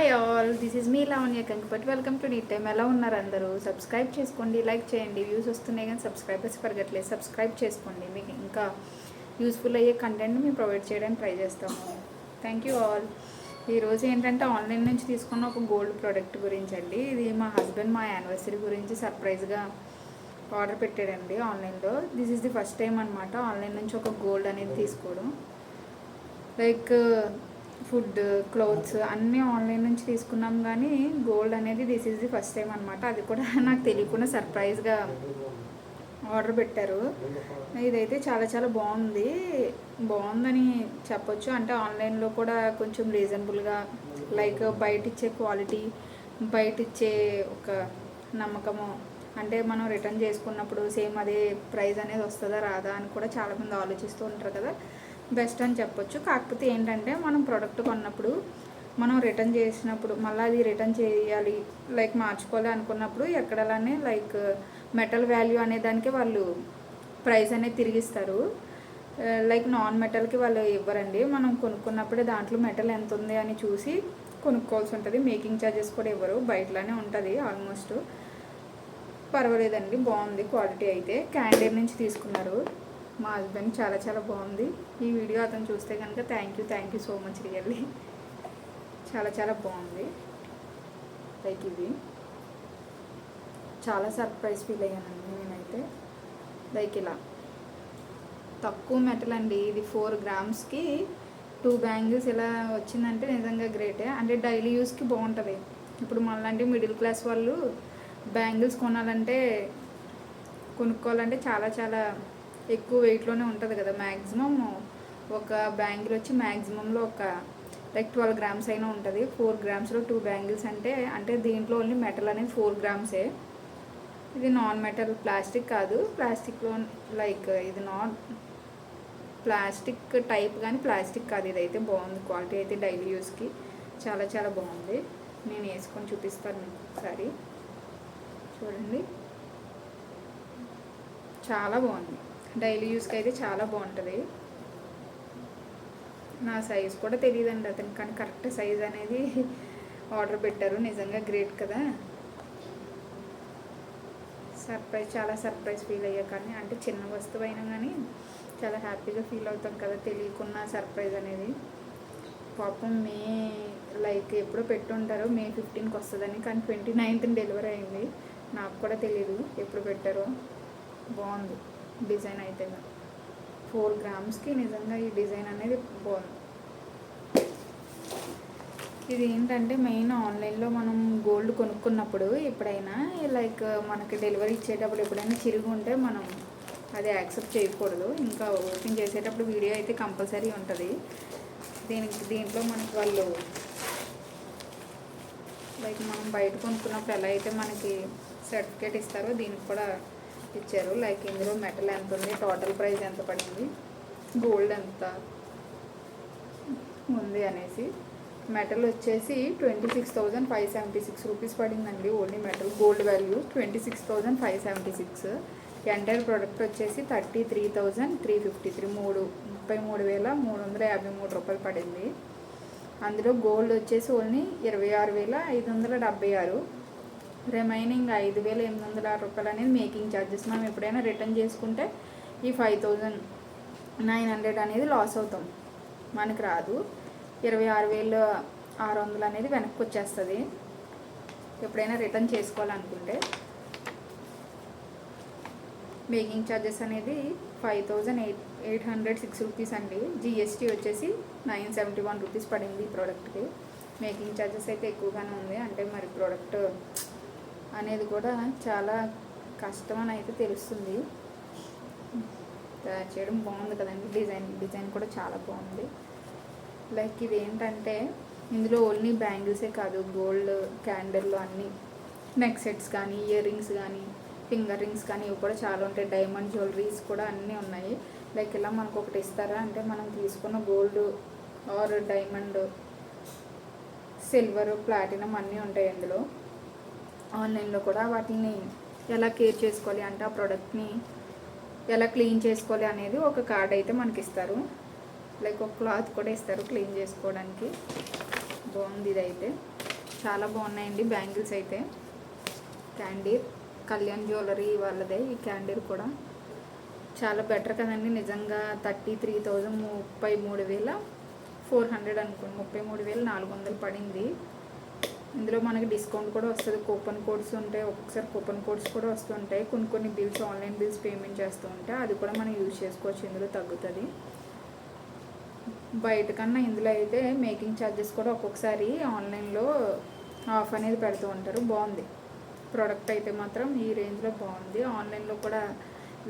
Hi all, this is me Lavanya Kankipat. Welcome to NEET time. ఎలా ఉన్నారు అందరూ? సబ్స్క్రైబ్ చేసుకోండి, లైక్ చేయండి. వ్యూస్ వస్తున్నాయి కానీ సబ్స్క్రైబర్స్ పెరగట్లేదు. సబ్స్క్రైబ్ చేసుకోండి, మీకు ఇంకా యూస్ఫుల్ అయ్యే కంటెంట్ మేము ప్రొవైడ్ చేయడానికి ట్రై చేస్తాము. Thank you all. ఈరోజు ఏంటంటే ఆన్లైన్ నుంచి తీసుకున్న ఒక గోల్డ్ ప్రోడక్ట్ గురించి అండి. ఇది మా హస్బెండ్ మా యానివర్సరీ గురించి సర్ప్రైజ్గా ఆర్డర్ పెట్టాడండి ఆన్లైన్లో. This is the first time అనమాట ఆన్లైన్ నుంచి ఒక గోల్డ్ అనేది తీసుకోవడం. లైక్ ఫుడ్, క్లోత్స్ అన్నీ ఆన్లైన్ నుంచి తీసుకున్నాం కానీ గోల్డ్ అనేది this is the first time అనమాట. అది కూడా నాకు తెలియకుండా సర్ప్రైజ్గా ఆర్డర్ పెట్టారు. ఇదైతే చాలా చాలా బాగుందని చెప్పొచ్చు. అంటే ఆన్లైన్లో కూడా కొంచెం రీజనబుల్గా, లైక్ బయట ఇచ్చే క్వాలిటీ, బయట ఇచ్చే ఒక నమ్మకము, అంటే మనం రిటర్న్ చేసుకున్నప్పుడు సేమ్ అదే ప్రైస్ అనేది వస్తుందా రాదా అని కూడా చాలామంది ఆలోచిస్తూ ఉంటారు కదా, బెస్ట్ అని చెప్పొచ్చు. కాకపోతే ఏంటంటే మనం ప్రోడక్ట్ కొన్నప్పుడు మనం రిటర్న్ చేసినప్పుడు మళ్ళీ అది రిటర్న్ చేయాలి, లైక్ మార్చుకోవాలి అనుకున్నప్పుడు ఎక్కడలానే లైక్ మెటల్ వాల్యూ అనే దానికి వాళ్ళు ప్రైస్ అనేది తిరిగిస్తారు. లైక్ నాన్ మెటల్కి వాళ్ళు ఇవ్వరండి. మనం కొనుక్కున్నప్పుడే దాంట్లో మెటల్ ఎంత ఉంది అని చూసి కొనుక్కోవాల్సి ఉంటుంది. మేకింగ్ ఛార్జెస్ కూడా ఇవ్వరు, బయటలోనే ఉంటుంది ఆల్మోస్ట్. పర్వాలేదండి, బాగుంది క్వాలిటీ. అయితే క్యాండీర్ నుంచి తీసుకున్నారు మా హస్బెండ్. చాలా చాలా బాగుంది. ఈ వీడియో అతను చూస్తే కనుక thank you so much. Really చాలా చాలా బాగుంది. లైక్ ఇది చాలా సర్ప్రైజ్ ఫీల్ అయ్యానండి నేనైతే. లైక్ ఇలా తక్కువ మెటల్ అండి. ఇది 4 గ్రామ్స్కి 2 బ్యాంగిల్స్ ఇలా వచ్చిందంటే నిజంగా గ్రేటే. అంటే డైలీ యూస్కి బాగుంటుంది. ఇప్పుడు మనలాంటి మిడిల్ క్లాస్ వాళ్ళు బ్యాంగిల్స్ కొనుక్కోవాలంటే చాలా చాలా ఎక్కువ వెయిట్లోనే ఉంటుంది కదా. మ్యాక్సిమం ఒక బ్యాంగిల్ వచ్చి మ్యాక్సిమంలో ఒక లైక్ 12 గ్రామ్స్ అయినా ఉంటుంది. 4 గ్రామ్స్లో 2 బ్యాంగిల్స్ అంటే దీంట్లో ఓన్లీ మెటల్ అనేది 4 గ్రామ్సే. ఇది నాన్ మెటల్, ప్లాస్టిక్ కాదు. ప్లాస్టిక్లో లైక్ ఇది నాన్ ప్లాస్టిక్ టైప్ కానీ ప్లాస్టిక్ కాదు. ఇదైతే బాగుంది క్వాలిటీ అయితే. డైలీ యూస్కి చాలా చాలా బాగుంది. నేను వేసుకొని చూపిస్తాను మీకు ఒకసారి చూడండి. చాలా బాగుంది. డైలీ యూస్కి అయితే చాలా బాగుంటుంది. నా సైజ్ కూడా తెలియదండి అతనికి, కానీ కరెక్ట్ సైజ్ అనేది ఆర్డర్ పెట్టారు. నిజంగా గ్రేట్ కదా. చాలా సర్ప్రైజ్ ఫీల్ అయ్యా. కానీ అంటే చిన్న వస్తువు అయినా కానీ చాలా హ్యాపీగా ఫీల్ అవుతాం కదా, తెలియకున్న సర్ప్రైజ్ అనేది. పాపం లైక్ ఎప్పుడో పెట్టుంటారు, May 15కి వస్తుందని, కానీ 29th డెలివరీ అయింది. నాకు కూడా తెలియదు ఎప్పుడు పెట్టారో. బాగుంది డిజైన్ అయితే. 4 గ్రామ్స్కి నిజంగా ఈ డిజైన్ అనేది బాగుంది. ఇది ఏంటంటే మెయిన్ ఆన్లైన్లో మనం గోల్డ్ కొనుక్కున్నప్పుడు ఎప్పుడైనా లైక్ మనకి డెలివరీ ఇచ్చేటప్పుడు ఎప్పుడైనా చిరుగు ఉంటే మనం అది యాక్సెప్ట్ చేయకూడదు. ఇంకా ఓపెన్ చేసేటప్పుడు వీడియో అయితే కంపల్సరీ ఉంటుంది. దీంట్లో మనకి వాళ్ళు లైక్ మనం బయట కొనుక్కున్నప్పుడు ఎలా అయితే మనకి సర్టిఫికేట్ ఇస్తారో దీనికి కూడా ఇచ్చారు. లైక్ ఇందులో మెటల్ ఎంత ఉంది, టోటల్ ప్రైస్ ఎంత పడింది, గోల్డ్ ఎంత ఉంది అనేసి. మెటల్ వచ్చేసి 26,576 రూపీస్ పడిందండి. Only metal gold value 26,576. Entire product వచ్చేసి 33,353 33,353 రూపాయలు పడింది. అందులో గోల్డ్ వచ్చేసి ఓన్లీ 26,576. రిమైనింగ్ 5,806 రూపాయలు అనేది మేకింగ్ ఛార్జెస్. మనం ఎప్పుడైనా రిటర్న్ చేసుకుంటే ఈ 5,900 అనేది లాస్ అవుతాం, మనకు రాదు. 26,600 అనేది వెనక్కి వచ్చేస్తుంది ఎప్పుడైనా రిటర్న్ చేసుకోవాలనుకుంటే. మేకింగ్ ఛార్జెస్ అనేది 5,806 రూపీస్ అండి. జిఎస్టీ వచ్చేసి 971 రూపీస్ పడింది ఈ ప్రోడక్ట్కి. మేకింగ్ ఛార్జెస్ అయితే ఎక్కువగానే ఉంది. అంటే మరి ప్రోడక్ట్ అనేది కూడా చాలా కష్టం అని అయితే తెలుస్తుంది. తయారు చేయడం బాగుంది కదండి. డిజైన్ కూడా చాలా బాగుంది. లైక్ ఇది ఏంటంటే ఇందులో ఓన్లీ బ్యాంగిల్సే కాదు, గోల్డ్ క్యాండిల్ అన్నీ, నెక్ సెట్స్ కానీ, ఇయర్ రింగ్స్ కానీ, ఫింగర్ రింగ్స్ కానీ ఇవి కూడా చాలా ఉంటాయి. డైమండ్ జ్యువెలరీస్ కూడా అన్నీ ఉన్నాయి. లైక్ ఇలా మనకు ఒకటి ఇస్తారా అంటే మనం తీసుకున్న gold or diamond, silver, platinum అన్నీ ఉంటాయి ఇందులో. ఆన్లైన్లో కూడా వాటిని ఎలా కేర్ చేసుకోవాలి అంటే ఆ ప్రోడక్ట్ని ఎలా క్లీన్ చేసుకోవాలి అనేది ఒక కార్డ్ అయితే మనకి ఇస్తారు. లైక్ ఒక క్లాత్ కూడా ఇస్తారు క్లీన్ చేసుకోవడానికి. బాగుంది ఇదైతే. చాలా బాగున్నాయండి బ్యాంగిల్స్ అయితే. క్యాండీర్ కళ్యాణ్ జ్యువెలరీ వాళ్ళదే ఈ క్యాండీర్ కూడా చాలా బెటర్ కదండి నిజంగా. 33,000 33,400 అనుకోండి, 33,400 పడింది. ఇందులో మనకి డిస్కౌంట్ కూడా వస్తుంది, కూపన్ కోడ్స్ ఉంటాయి, ఒక్కొక్కసారి కూపన్ కోడ్స్ కూడా వస్తుంటాయి. కొన్ని బిల్స్ ఆన్లైన్ బిల్స్ పేమెంట్ చేస్తూ ఉంటే అది కూడా మనం యూజ్ చేసుకోవచ్చు, ఇందులో తగ్గుతుంది. బయట కన్నా ఇందులో అయితే మేకింగ్ ఛార్జెస్ కూడా ఒక్కొక్కసారి ఆన్లైన్లో ఆఫ్ అనేది పెడుతూ ఉంటారు. బాగుంది ప్రోడక్ట్ అయితే మాత్రం, ఈ రేంజ్లో బాగుంది. ఆన్లైన్లో కూడా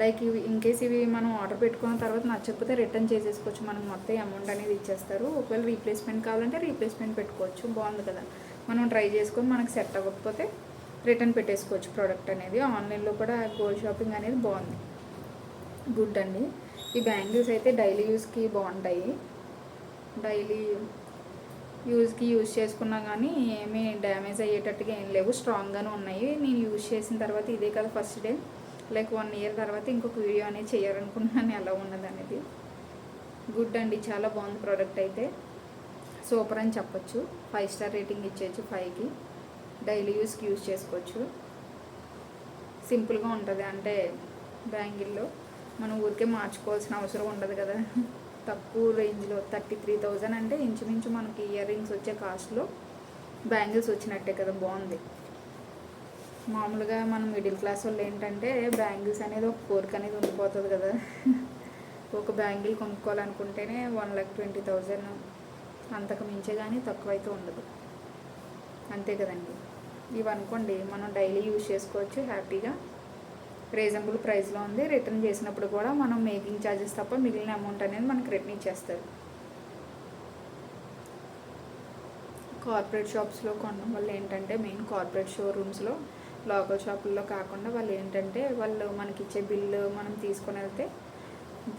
లైక్ ఇవి ఇన్కేస్ ఇవి మనం ఆర్డర్ పెట్టుకున్న తర్వాత నచ్చకపోతే రిటర్న్ చేసేసుకోవచ్చు, మనకు మొత్తం అమౌంట్ అనేది ఇచ్చేస్తారు. ఒకవేళ రీప్లేస్మెంట్ కావాలంటే రీప్లేస్మెంట్ పెట్టుకోవచ్చు. బాగుంది కదా, మనం ట్రై చేసుకొని మనకు సెట్ అవ్వకపోతే రిటర్న్ పెట్టేసుకోవచ్చు ప్రోడక్ట్ అనేది. ఆన్లైన్లో కూడా గోల్డ్ షాపింగ్ అనేది బాగుంది, గుడ్ అండి. ఈ బ్యాంగిల్స్ అయితే డైలీ యూస్కి బాగుంటాయి, డైలీ యూజ్ చేసుకున్నా కానీ ఏమీ డ్యామేజ్ అయ్యేటట్టుగా ఏం లేవు, స్ట్రాంగ్గానే ఉన్నాయి. నేను యూజ్ చేసిన తర్వాత ఇదే కదా ఫస్ట్ డే, లైక్ 1 ఇయర్ తర్వాత ఇంకొక వీడియో అనేది చేయాలనుకుంటున్నాను ఎలా ఉన్నది అనేది. గుడ్ అండి, చాలా బాగుంది ప్రోడక్ట్ అయితే, సూపర్ అని చెప్పొచ్చు. 5 స్టార్ రేటింగ్ ఇచ్చేయచ్చు 5కి. డైలీ యూస్కి యూజ్ చేసుకోవచ్చు, సింపుల్గా ఉంటుంది. అంటే బ్యాంగిల్లో మనం ఊరికే మార్చుకోవాల్సిన అవసరం ఉండదు కదా. తక్కువ రేంజ్లో 33,000 అంటే ఇంచుమించు మనకి ఇయర్ రింగ్స్ వచ్చే కాస్ట్లో బ్యాంగిల్స్ వచ్చినట్టే కదా. బాగుంది. మామూలుగా మనం మిడిల్ క్లాస్ వాళ్ళు ఏంటంటే బ్యాంగిల్స్ అనేది ఒక కోరిక అనేది ఉండిపోతుంది కదా. ఒక బ్యాంగిల్ కొనుక్కోవాలనుకుంటేనే 1,20,000 అంతకు మించే కానీ తక్కువ అయితే ఉండదు, అంతే కదండి. ఇవి అనుకోండి మనం డైలీ యూజ్ చేసుకోవచ్చు హ్యాపీగా, రీజనబుల్ ప్రైస్లో ఉంది. రిటర్న్ చేసినప్పుడు కూడా మనం మేకింగ్ ఛార్జెస్ తప్ప మిగిలిన అమౌంట్ అనేది మనకి రిటర్న్ ఇచ్చేస్తారు. కార్పొరేట్ షాప్స్లో కొనడం వల్ల ఏంటంటే మెయిన్ కార్పొరేట్ షోరూమ్స్లో లోకల్ షాపుల్లో కాకుండా వాళ్ళు ఏంటంటే వాళ్ళు మనకి ఇచ్చే బిల్లు మనం తీసుకొని వెళ్తే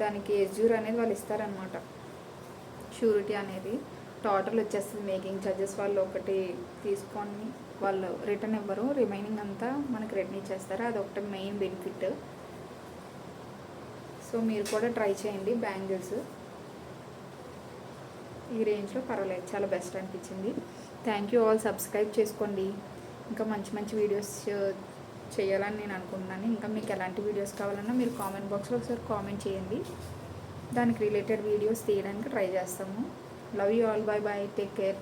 దానికి ఎజ్యూర్ అనేది వాళ్ళు ఇస్తారనమాట, షూరిటీ అనేది టోటల్ వచ్చేస్తుంది. మేకింగ్ ఛార్జెస్ వాళ్ళు ఒకటి తీసుకొని వాళ్ళు రిటర్న్ ఇవ్వరు, రిమైనింగ్ అంతా మనకి రిటర్న్ ఇచ్చేస్తారు. అదొకటి మెయిన్ బెనిఫిట్. సో మీరు కూడా ట్రై చేయండి బ్యాంగిల్స్, ఈ రేంజ్లో పర్వాలేదు, చాలా బెస్ట్ అనిపించింది. థ్యాంక్ యూ ఆల్, సబ్స్క్రైబ్ చేసుకోండి. ఇంకా మంచి వీడియోస్ చేయాలని నేను అనుకుంటున్నాను. ఇంకా మీకు ఎలాంటి వీడియోస్ కావాలన్నా మీరు కామెంట్ బాక్స్లో ఒకసారి కామెంట్ చేయండి, దానికి రిలేటెడ్ వీడియోస్ తీయడానికి ట్రై చేస్తాము. Love you all, bye bye, take care.